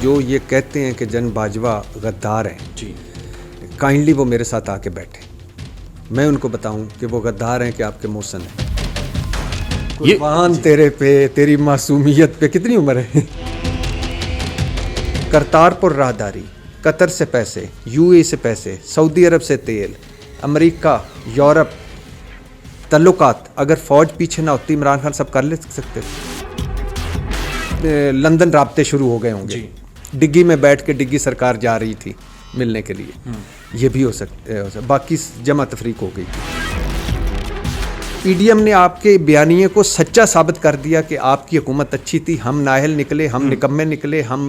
जो ये कहते हैं कि जन बाजवा गद्दार हैं जी, काइंडली वो मेरे साथ आके बैठे, मैं उनको बताऊं कि वो गद्दार हैं कि आपके मोहसन हैं। कुर्बान तेरे पे, तेरी मासूमियत पे। कितनी उम्र है? करतारपुर राहदारी, कतर से पैसे, यूएई से पैसे, सऊदी अरब से तेल, अमेरिका, यूरोप, तल्लुकात। अगर फ़ौज पीछे ना होती इमरान खान सब कर ले सकते थे। लंदन राब्ते शुरू हो गए होंगे, डिग्गी में बैठ के डिग्गी सरकार जा रही थी मिलने के लिए, ये भी हो सकता। बाकी जमा तफरीक हो गई। पीडीएम ने आपके बयानिए को सच्चा साबित कर दिया कि आपकी हुकूमत अच्छी थी, हम नाहल निकले, हम निकम्मे निकले, हम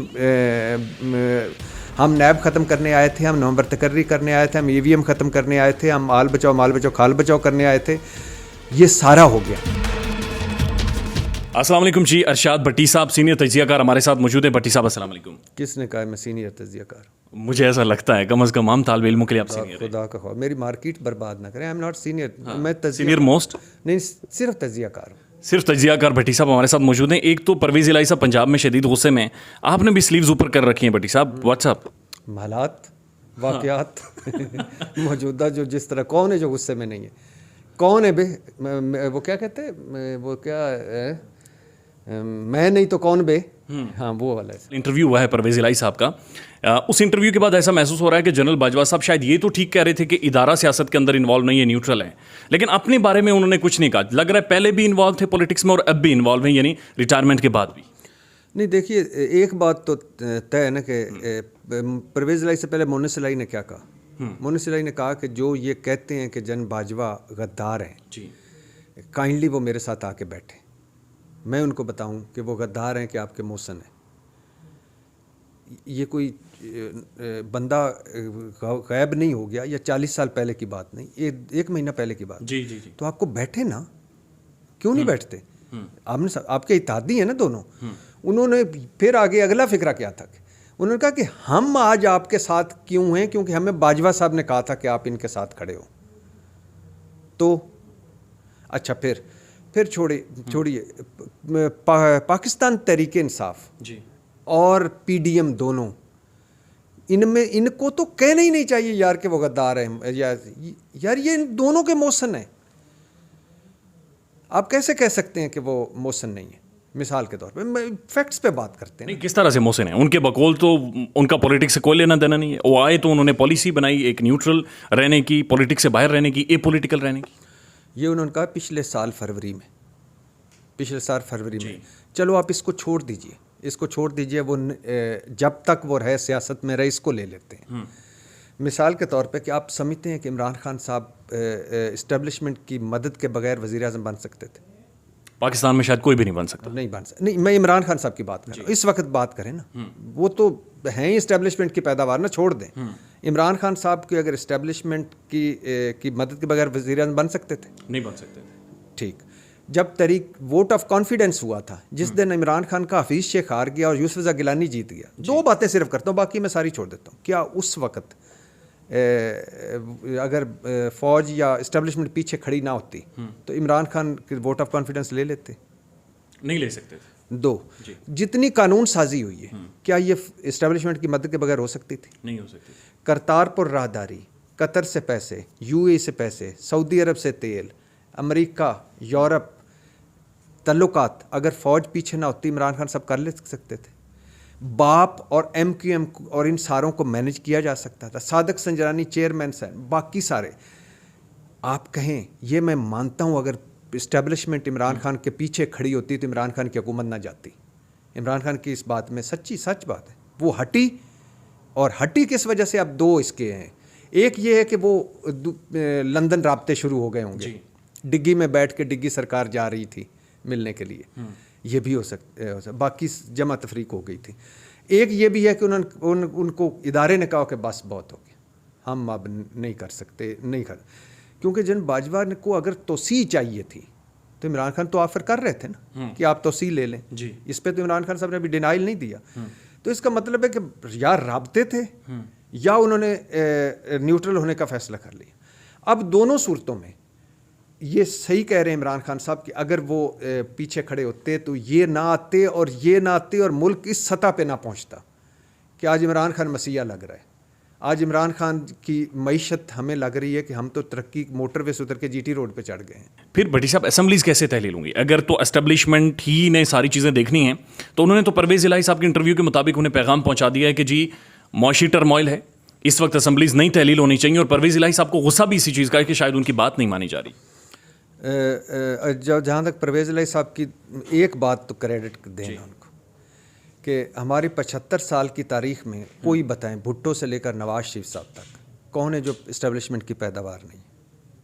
नैब ख़त्म करने आए थे, हम नवंबर तकर्री करने आए थे, हम ईवीएम ख़त्म करने आए थे, हम माल बचाओ खाल बचाओ करने आए थे। ये सारा हो गया। अस्सलाम वालेकुम जी। अरशाद भट्टी साहब सीनियर तजियाकार हमारे साथ मौजूद है। भट्टी साहब अस्सलाम वालेकुम। किसने कहा मैं सीनियर तजियाकार? मुझे ऐसा लगता है, कम अज़ कम आम तालिब इल्मों के लिए आप सीनियर हैं। खुदा का खौफ, मेरी मार्केट बर्बाद ना करें। आई एम नॉट सीनियर, मैं सीनियर मोस्ट नहीं, सिर्फ तजियाकार हूँ। सिर्फ तजियाकार भट्टी साहब हमारे साथ मौजूद हैं। एक तो परवेज़ इलाही साहब पंजाब में शदीद गुस्से में, आपने भी स्लीव्स ऊपर कर रखी हैं भट्टी साहब। व्हाट्सअप हालात, वाक़यात मौजूदा जो जिस तरह, कौन है जो गुस्से में नहीं है? कौन है बे? वो क्या कहते हैं, वो क्या मैं नहीं तो कौन बे? हाँ, वो वाला है। इंटरव्यू हुआ है परवेज़ इलाही साहब का। उस इंटरव्यू के बाद ऐसा महसूस हो रहा है कि जनरल बाजवा साहब शायद ये तो ठीक कह रहे थे कि इदारा सियासत के अंदर इन्वॉल्व नहीं है, न्यूट्रल है, लेकिन अपने बारे में उन्होंने कुछ नहीं कहा। लग रहा है पहले भी इन्वॉल्व थे पॉलिटिक्स में और अब भी इन्वॉल्व हैं, यानी रिटायरमेंट के बाद भी। नहीं, देखिए, एक बात तो तय है ना कि परवेज़ इलाही से पहले मोनिस इलाही ने क्या कहा? मोनिस इलाही ने कहा कि जो ये कहते हैं कि जन बाजवा गद्दार हैं जी, काइंडली वो मेरे साथ आके बैठे, मैं उनको बताऊं कि वो गद्दार हैं कि आपके मोहसन हैं। ये कोई बंदा गायब नहीं हो गया, या 40 साल पहले की बात नहीं, एक महीना पहले की बात। जी जी जी। तो आपको बैठे ना, क्यों नहीं बैठते? आपके इत्तेहादी हैं ना दोनों। उन्होंने फिर आगे अगला फिक्रा क्या था? उन्होंने कहा कि हम आज आपके साथ क्यों हैं? क्योंकि हमें बाजवा साहब ने कहा था कि आप इनके साथ खड़े हो। तो अच्छा, फिर छोड़िए पाकिस्तान तहरीक इंसाफ जी और पीडीएम दोनों, इनमें इनको तो कहना ही नहीं चाहिए यार कि वो गद्दार हैं, यार ये इन दोनों के मोहसन हैं। आप कैसे कह सकते हैं कि वो मोहसन नहीं है? मिसाल के तौर पे फैक्ट्स पे बात करते हैं। नहीं, किस तरह से मोहसिन है? उनके बकौल तो उनका पॉलिटिक्स से कोई लेना देना नहीं है। वो आए तो उन्होंने पॉलिसी बनाई एक न्यूट्रल रहने की, पॉलिटिक्स से बाहर रहने की, ए पॉलिटिकल रहने की। ये उन्होंने कहा पिछले साल फरवरी में। चलो आप इसको छोड़ दीजिए, वो जब तक वो रहे सियासत में रहे, इसको ले लेते हैं। मिसाल के तौर पे कि आप समझते हैं कि इमरान खान साहब इस्टेब्लिशमेंट की मदद के बगैर वज़ीर आज़म बन सकते थे? पाकिस्तान में शायद कोई भी नहीं बन सकता। नहीं, मैं इमरान खान साहब की बात कर रहा हूँ। इस वक्त बात करें ना, वो तो हैं ही इस्टेब्लिशमेंट की पैदावार ना, छोड़ दें। इमरान खान साहब की अगर इस्टेब्लिशमेंट की मदद के बगैर वज़ीर आज़म बन सकते थे? नहीं बन सकते। ठीक। जब तरीक वोट ऑफ कॉन्फिडेंस हुआ था, जिस दिन इमरान खान का हफीज़ शेख हार गया और यूसुफ रज़ा गिलानी जीत गया, दो बातें सिर्फ करता हूँ, बाकी मैं सारी छोड़ देता हूँ। क्या उस वक्त अगर फ़ौज या इस्टेब्लिशमेंट पीछे खड़ी ना होती तो इमरान खान के वोट ऑफ कॉन्फिडेंस ले लेते? नहीं ले सकते थे। दो, जितनी कानून साजी हुई है, क्या ये इस्टेब्लिशमेंट की मदद के बगैर हो सकती थी? नहीं हो सकती। करतारपुर राहदारी, कतर से पैसे, यूएई से पैसे, सऊदी अरब से तेल, अमेरिका, यूरोप, तल्लुकात। अगर फ़ौज पीछे ना होती इमरान खान सब कर ले सकते थे। बाप और एमक्यूएम और इन सारों को मैनेज किया जा सकता था। सादक संजरानी चेयरमैन से बाकी सारे, आप कहें, ये मैं मानता हूँ, अगर इस्टेब्लिशमेंट इमरान खान के पीछे खड़ी होती तो इमरान खान की हुकूमत ना जाती। इमरान खान की इस बात में सच बात है, वो हटी। और हटी किस वजह से? अब दो इसके हैं। एक ये है कि वो लंदन राब्ते शुरू हो गए होंगे, डिग्गी में बैठ के डिग्गी सरकार जा रही थी मिलने के लिए, ये भी हो सकता। बाकी जमा तफरीक हो गई थी। एक ये भी है कि उनको इदारे ने कहा कि बस बहुत हो गया, हम अब नहीं कर सकते, क्योंकि जन बाजवा को अगर तोसी चाहिए थी तो इमरान खान तो ऑफर कर रहे थे ना कि आप तोसी ले लें जी। इस पे तो इमरान खान साहब ने अभी डिनाइल नहीं दिया। तो इसका मतलब है कि या राब्ते थे या उन्होंने न्यूट्रल होने का फैसला कर लिया। अब दोनों सूरतों में ये सही कह रहे हैं इमरान खान साहब कि अगर वो पीछे खड़े होते तो ये ना आते और मुल्क इस सतह पे ना पहुंचता। कि आज इमरान खान मसीहा लग रहा है। आज इमरान खान की मईशत हमें लग रही है कि हम तो तरक्की मोटरवे से उतर के जीटी रोड पे चढ़ गए हैं। फिर भट्टी साहब असेंबलीज कैसे तहलील होंगी? अगर तो एस्टेब्लिशमेंट ही ने सारी चीज़ें देखनी हैं तो उन्होंने तो परवेज़ इलाही साहब के इंटरव्यू के मुताबिक उन्हें पैगाम पहुंचा दिया है कि जी मौशी टर्मोइल है, इस वक्त असेंबलीज नहीं तहलील होनी चाहिए, और परवेज़ इलाही साहब को गुस्सा भी इसी चीज़ का है कि शायद उनकी बात नहीं मानी जा रही। जहाँ तक परवेज़ इलाही साहब की एक बात तो क्रेडिट देना उनको कि हमारी 75 साल की तारीख में कोई बताएं, भुट्टो से लेकर नवाज शरीफ साहब तक कौन है जो इस्टेब्लिशमेंट की पैदावार नहीं,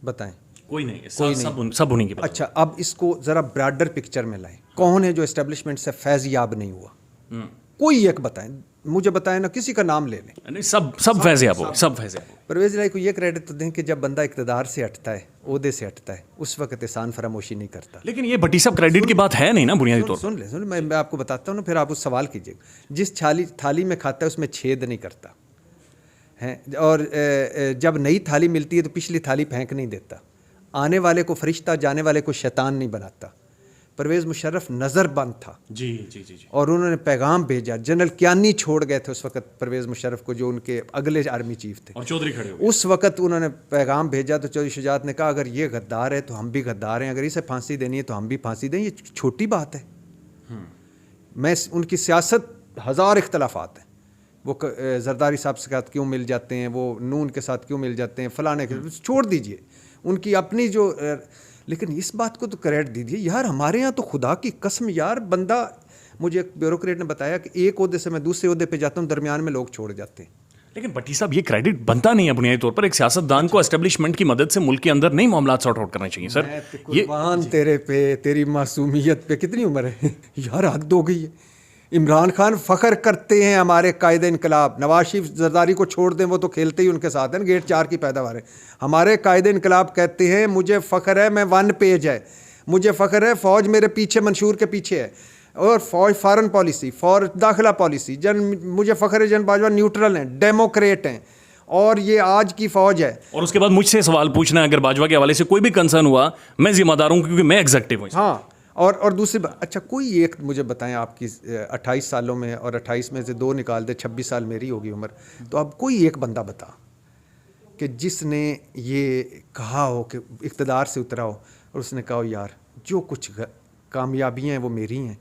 बताएं? कोई नहीं, सब उन्हीं की बात। अच्छा, अब इसको ज़रा ब्रॉडर पिक्चर में लाएं, कौन है जो इस्टेब्लिशमेंट से फैज़ याब नहीं हुआ? कोई एक बताएं, मुझे बताएं ना, किसी का नाम ले लें। नहीं, सब फैज़ याब हो, सब फैज़ याब हो। परवेज़ इलाही को ये क्रेडिट तो दें कि जब बंदा इक़्तिदार से हटता है, ओहदे से हटता है, उस वक्त एहसान फरामोशी नहीं करता। लेकिन ये भट्टी साहब क्रेडिट की बात है नहीं ना बुनियादी तौर पर। सुन ले, मैं आपको बताता हूँ ना, फिर आप उस सवाल कीजिएगा। जिस थाली में खाता है उसमें छेद नहीं करता है, और जब नई थाली मिलती है तो पिछली थाली फेंक नहीं देता। आने वाले को फरिश्ता, जाने वाले को शैतान नहीं बनाता। परवेज़ मुशर्रफ नज़रबंद था जी जी जी जी, और उन्होंने पैगाम भेजा। जनरल कियानी छोड़ गए थे उस वक्त परवेज़ मुशर्रफ को, जो उनके अगले आर्मी चीफ थे, और चौधरी खड़े हो। उस वक्त उन्होंने पैगाम भेजा तो चौधरी शुजात ने कहा अगर ये गद्दार है तो हम भी गद्दार हैं, अगर इसे फांसी देनी है तो हम भी फांसी दें। ये छोटी बात है। मैं उनकी सियासत हज़ार इख्तलाफात हैं, वो जरदारी साहब के साथ क्यों मिल जाते हैं, वो नून के साथ क्यों मिल जाते हैं, फलाने के, छोड़ दीजिए उनकी अपनी जो, लेकिन इस बात को तो क्रेडिट दीजिए यार। हमारे यहाँ तो खुदा की कसम यार, बंदा, मुझे एक ब्यूरोक्रेट ने बताया कि एक ओहदे से मैं दूसरे ओहदे पे जाता हूँ, दरमियान में लोग छोड़ जाते हैं। लेकिन भट्टी साहब ये क्रेडिट बनता नहीं है बुनियादी तौर पर। एक सियासतदान को एस्टेब्लिशमेंट की मदद से मुल्क के अंदर नहीं मामला सॉर्ट आउट करने चाहिए सर। ये तेरे पे, तेरी मासूमियत पे, कितनी उम्र है यार, हद हो गई है। इमरान खान फ़ख्र करते हैं हमारे कायदे इनकलाब। नवाज शरीफ जरदारी को छोड़ दें, वो तो खेलते ही उनके साथ हैं, गेट 4 की पैदावार है। हमारे कायदे इनकलाब कहते हैं मुझे फ़ख्र है, मैं 1 पेज है, मुझे फ़ख्र है फ़ौज मेरे पीछे, मंशूर के पीछे है, और फ़ौज फॉरेन पॉलिसी, दाखिला पॉलिसी, मुझे फ़ख्र है जन बाजवा न्यूट्रल हैं, डेमोक्रेट हैं, और ये आज की फ़ौज है। और उसके बाद मुझसे सवाल पूछना है अगर बाजवा के हवाले से कोई भी कंसर्न हुआ, मैं जिम्मेदार हूँ क्योंकि मैं एग्जेक्टिव हूँ। हाँ, और दूसरी बात, अच्छा कोई एक मुझे बताएं, आपकी 28 सालों में, और 28 में से 2 निकाल दे, 26 साल मेरी होगी उम्र, तो अब कोई एक बंदा बता कि जिसने ये कहा हो कि इक़्तिदार से उतरा हो और उसने कहा हो यार जो कुछ कामयाबियाँ हैं वो मेरी हैं,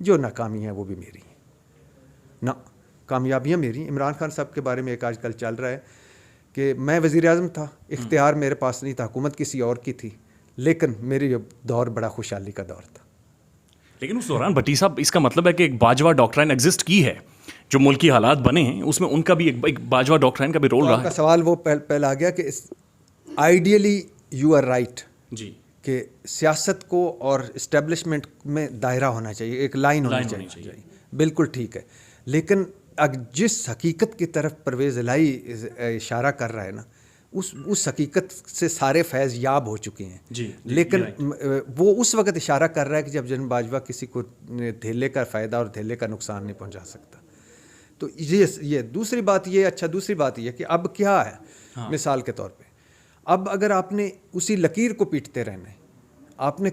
जो नाकामियाँ हैं वो भी मेरी हैं। ना, कामयाबियाँ मेरी। इमरान खान साहब के बारे में एक आजकल चल रहा है कि मैं वज़ीर-ए-आज़म था, इख्तियार मेरे पास नहीं था, हुकूमत किसी और की थी, लेकिन मेरी दौर बड़ा खुशहाली का दौर था। लेकिन उस दौरान भट्टी साहब, इसका मतलब है कि एक बाजवा डॉक्ट्राइन एग्जिस्ट की है, जो मुल्की हालात बने हैं उसमें उनका भी एक बाजवा डॉक्ट्राइन का भी रोल रहा है। आपका सवाल वो पहला आ गया कि आइडियली यू आर राइट जी, कि सियासत को और इस्टेब्लिशमेंट में दायरा होना चाहिए, एक लाइन होनी चाहिए। बिल्कुल ठीक है, लेकिन जिस हकीकत की तरफ परवेज़ इलाही इशारा कर रहा है ना, उस हकीकत से सारे फैज़ याब हो चुके हैं जी, लेकिन वो उस वक्त इशारा कर रहा है कि जब जन बाजवा किसी को धेले का फ़ायदा और धेले का नुकसान नहीं पहुंचा सकता। तो ये दूसरी बात ये, अच्छा दूसरी बात ये कि अब क्या है, हाँ। मिसाल के तौर पे अब अगर आपने उसी लकीर को पीटते रहना है, आपने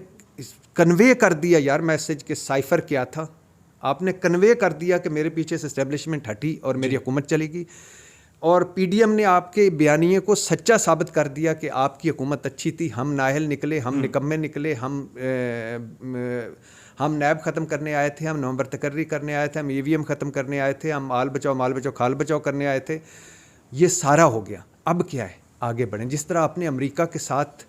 कन्वे कर दिया यार मैसेज के साइफ़र क्या था, आपने कन्वे कर दिया कि मेरे पीछे से इस्टेब्लिशमेंट हटी और मेरी हुकूमत चलेगी, और पीडीएम ने आपके बयानिए को सच्चा साबित कर दिया कि आपकी हुकूमत अच्छी थी, हम नाहल निकले, हम निकम्मे निकले, हम नैब ख़त्म करने आए थे, हम नवंबर तकर्री करने आए थे, हम ईवीएम ख़त्म करने आए थे, हम माल बचाओ खाल बचाओ करने आए थे। ये सारा हो गया, अब क्या है, आगे बढ़ें। जिस तरह आपने अमेरिका के साथ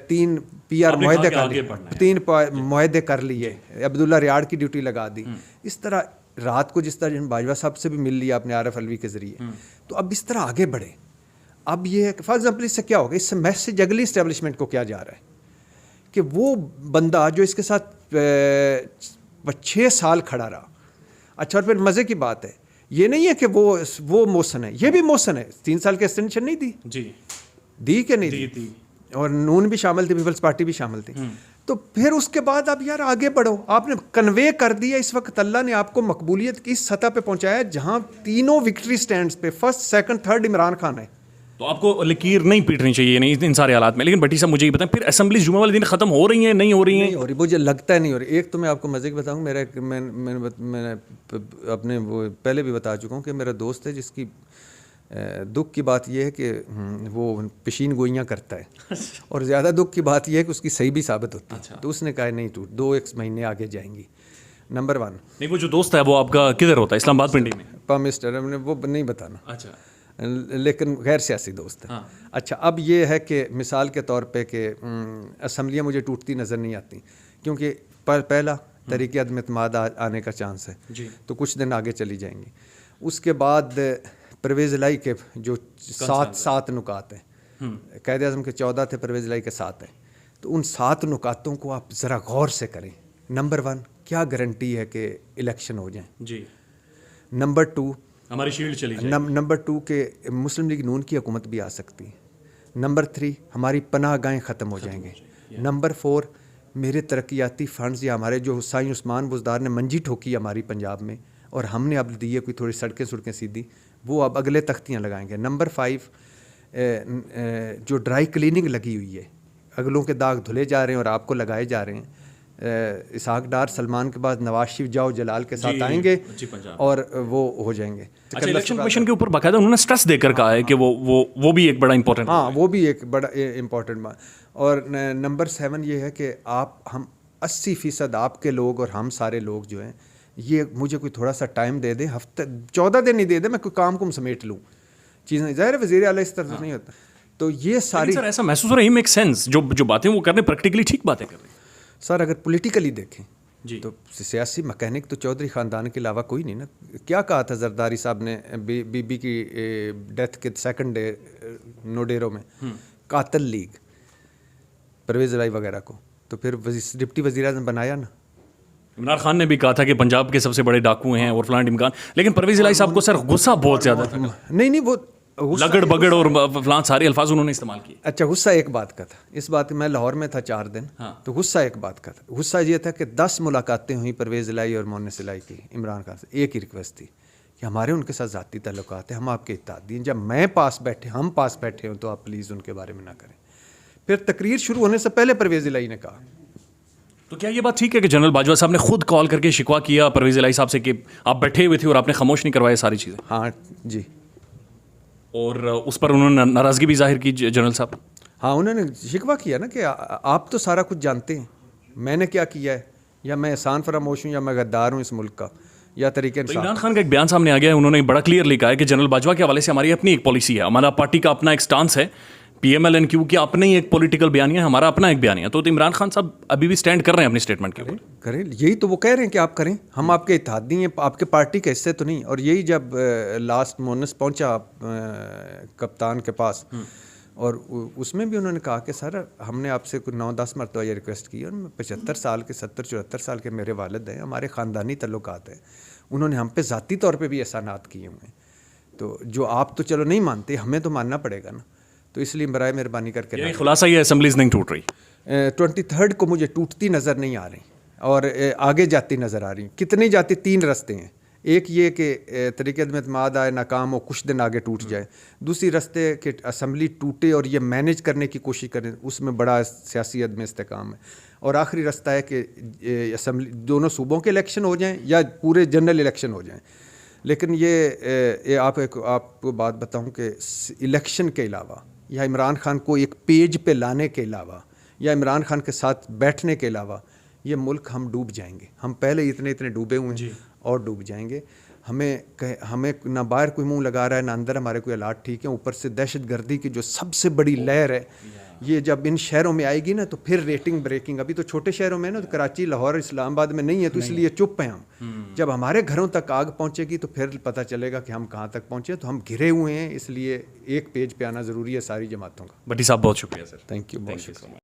3 PR मुआहदे कर लिए, 3 मुआहदे कर लिए, अब्दुल्ला रियाड़ की ड्यूटी लगा दी, इस तरह रात को जिस तरह बाजवा साहब से भी मिल लिया आपने आरफ अलवी के ज़रिए, तो अब इस तरह आगे बढ़े। अब ये है कि फॉर एग्जाम्पल इससे क्या होगा, इससे मैसेज अगली इस्टेब्लिशमेंट को क्या जा रहा है कि वो बंदा जो इसके साथ 6 साल खड़ा रहा, अच्छा, और फिर मज़े की बात है ये नहीं है कि वो मोशन है, ये भी मोशन है, 3 साल की एक्सटेंशन नहीं दी जी, दी कि नहीं दी, और नून भी शामिल थी, पीपल्स पार्टी भी शामिल थी। तो फिर उसके बाद अब यार आगे बढ़ो, आपने कन्वे कर दिया। इस वक्त अल्लाह ने आपको मकबूलियत की सतह पे पहुंचाया जहां तीनों विक्ट्री स्टैंड्स पे 1st, 2nd, 3rd Imran Khan है, तो आपको लकीर नहीं पीटनी चाहिए नहीं इन सारे हालात में। लेकिन भट्टी साहब मुझे ये बताएं, फिर असेंबली जुमे वाले दिन खत्म हो रही हैं, नहीं हो रही हैं? नहीं हो रही, मुझे लगता है नहीं हो रही। एक तो मैं आपको मज़े की बताऊँ, मैंने अपने वो पहले भी बता चुका हूँ कि मेरा दोस्त है जिसकी दुख की बात यह है कि वो पेशीन गोइयाँ करता है और ज़्यादा दुख की बात यह है कि उसकी सही भी साबित होती है। तो उसने कहा नहीं टूट, 2-1 महीने आगे जाएंगी। नंबर 1। नहीं, वो जो दोस्त है वो आपका किधर होता है? इस्लामाबाद पिंडी में? मिस्टर हमने वो नहीं बताना, अच्छा, लेकिन गैर सियासी दोस्त है। अच्छा, अब ये है कि मिसाल के तौर पे कि असम्बलियाँ मुझे टूटती नज़र नहीं आती, क्योंकि पहला तरीके अदम एतमाद आने का चांस है, तो कुछ दिन आगे चली जाएंगी। उसके बाद परवेज़ इलाही के जो 7 नुकात हैं, कायदे आज़म के 14 थे, परवेज़ इलाही के 7 हैं, तो उन 7 नुकातों को आप ज़रा गौर से करें। नंबर 1, क्या गारंटी है कि इलेक्शन हो जाए जी? नंबर 2, हमारी शील्ड चली जाए। नंबर 2 के मुस्लिम लीग नून की हुकूमत भी आ सकती है। नंबर 3, हमारी पनाह गाहें ख़त्म हो जाएंगे। नंबर 4, मेरे तरक्याती फंड्स या हमारे जो साईं उस्मान बुज़दार ने मंजी ठोकी हमारी पंजाब में और हमने अब दी है कोई थोड़ी सड़कें सीधी, वो अब अगले तख्तियाँ लगाएंगे। नंबर 5, जो ड्राई क्लीनिंग लगी हुई है, अगलों के दाग धुले जा रहे हैं और आपको लगाए जा रहे हैं। इसहाक डार सलमान के बाद नवाज शरीफ जाओ जलाल के साथ आएंगे और वो हो जाएंगे। अच्छा, इलेक्शन कमीशन के ऊपर बाकायदा उन्होंने स्ट्रेस देकर कहा है कि वो भी एक बड़ा इंपॉर्टेंट, हाँ वो भी एक बड़ा इम्पोर्टेंट बात। और नंबर 7 ये है कि हम 80% आपके लोग और हम सारे लोग जो हैं, ये मुझे कोई थोड़ा सा टाइम दे दें, हफ्ते 14 दिन ही दे दें, मैं कोई काम को समेट लूँ चीज़ें। ज़ाहिर है वज़ीर आला इस तरह से नहीं होता। तो ये सारी सर ऐसा महसूस हो रहा है, मेक सेंस, जो बातें वो कर रहे हैं प्रैक्टिकली ठीक बातें कर रहे हैं सर। अगर पॉलिटिकली देखें जी, तो सियासी मैकेनिक तो चौधरी ख़ानदान के अलावा कोई नहीं ना। क्या कहा था जरदारी साहब ने बीबी की डेथ के 2nd डे नोडेरो में, कातिल लीग परवेज़ इलाही वगैरह को, तो फिर डिप्टी वज़ीर आज़म बनाया ना। इमरान खान ने भी कहा था कि पंजाब के सबसे बड़े डाकू हैं और फलान ढिमकान, लेकिन परवेज़ इलाही साहब को सर गुस्सा बहुत ज़्यादा था। नहीं, वो लगड़ बगड़ और फलान सारे अल्फाज उन्होंने इस्तेमाल किए। अच्छा, गुस्सा एक बात का था, इस बात मैं लाहौर में था 4 दिन, तो गुस्सा एक बात का था। गुस्सा ये था कि 10 मुलाकातें हुई परवेज़ इलाही और मोनिस इलाही की इमरान खान से। एक ही रिक्वेस्ट थी कि हमारे उनके साथ ज़ाती ताल्लुकात हैं, हम आपके इत्तेहादी हैं, जब हम पास बैठे हों तो आप प्लीज़ उनके बारे में ना करें। फिर तकरीर शुरू होने से पहले परवेज़ इलाही ने कहा। तो क्या ये बात ठीक है कि जनरल बाजवा साहब ने खुद कॉल करके शिकवा किया परवेज़ इलाही साहब से कि आप बैठे हुए थे और आपने खामोश नहीं करवाया सारी चीज़ें? हाँ जी। और उस पर उन्होंने नाराज़गी भी जाहिर की जनरल साहब? हाँ, उन्होंने शिकवा किया ना कि आप तो सारा कुछ जानते हैं, मैंने क्या किया है, या मैं एहसान फरामोश हूँ या मैं गद्दार हूँ इस मुल्क का, या तरीके तो इमरान खान का एक बयान सामने आ गया है, उन्होंने बड़ा क्लियरली कहा है कि जनरल बाजवा के हवाले से हमारी अपनी एक पॉलिसी है, हमारा पार्टी का अपना एक स्टांस है, PMLNQ की अपने ही एक पॉलिटिकल बयानिया है, हमारा अपना एक बयानिया। तो इमरान खान साहब अभी भी स्टैंड कर रहे हैं अपनी स्टेटमेंट के ऊपर? करें, यही तो वो कह रहे हैं कि आप करें, हम आपके इत्तेहादी हैं, आपके पार्टी के हिस्से तो नहीं। और यही जब लास्ट मोनस पहुंचा कप्तान के पास, और उसमें भी उन्होंने कहा कि सर हमने आपसे कुछ 9-10 मरतबा ये रिक्वेस्ट की, और 75 साल के 70-74 साल के मेरे वालिद हैं, हमारे ख़ानदानी तल्लुकात हैं, उन्होंने हम पे ज़ाती तौर पे भी एहसानात किए हुए हैं, तो जो आप तो चलो नहीं मानते, हमें तो मानना पड़ेगा ना। तो इसलिए बराए मेहरबानी करके खुलासा ये असेंबलीज नहीं टूट रही। 23rd को मुझे टूटती नज़र नहीं आ रही और आगे जाती नज़र आ रही। कितनी जाती? 3 रास्ते हैं। एक ये कि तरीके में एतमाद आए, नाकाम हो, कुछ दिन आगे टूट जाए। दूसरी रास्ते कि असम्बली टूटे और ये मैनेज करने की कोशिश करें, उसमें बड़ा सियासी अदम इस्तेकाम है। और आखिरी रास्ता है कि असम्बली दोनों सूबों के इलेक्शन हो जाएं या पूरे जनरल इलेक्शन हो जाएं। लेकिन ये आपको बात बताऊं कि इलेक्शन के अलावा या इमरान खान को एक पेज पे लाने के अलावा या इमरान खान के साथ बैठने के अलावा ये मुल्क हम डूब जाएंगे। हम पहले इतने डूबे हुए हैं और डूब जाएंगे। हमें ना बाहर कोई मुंह लगा रहा है ना अंदर हमारे कोई हालात ठीक है। ऊपर से दहशत गर्दी की जो सबसे बड़ी लहर है, ये जब इन शहरों में आएगी ना तो फिर रेटिंग ब्रेकिंग। अभी तो छोटे शहरों में ना, तो कराची, लाहौर, इस्लामाबाद में नहीं है, तो इसलिए चुप हैं हम। जब हमारे घरों तक आग पहुंचेगी तो फिर पता चलेगा कि हम कहाँ तक पहुंचे। तो हम घिरे हुए हैं, इसलिए एक पेज पे आना ज़रूरी है सारी जमातों का। भट्टी साहब बहुत शुक्रिया सर। थैंक यू, बहुत शुक्रिया।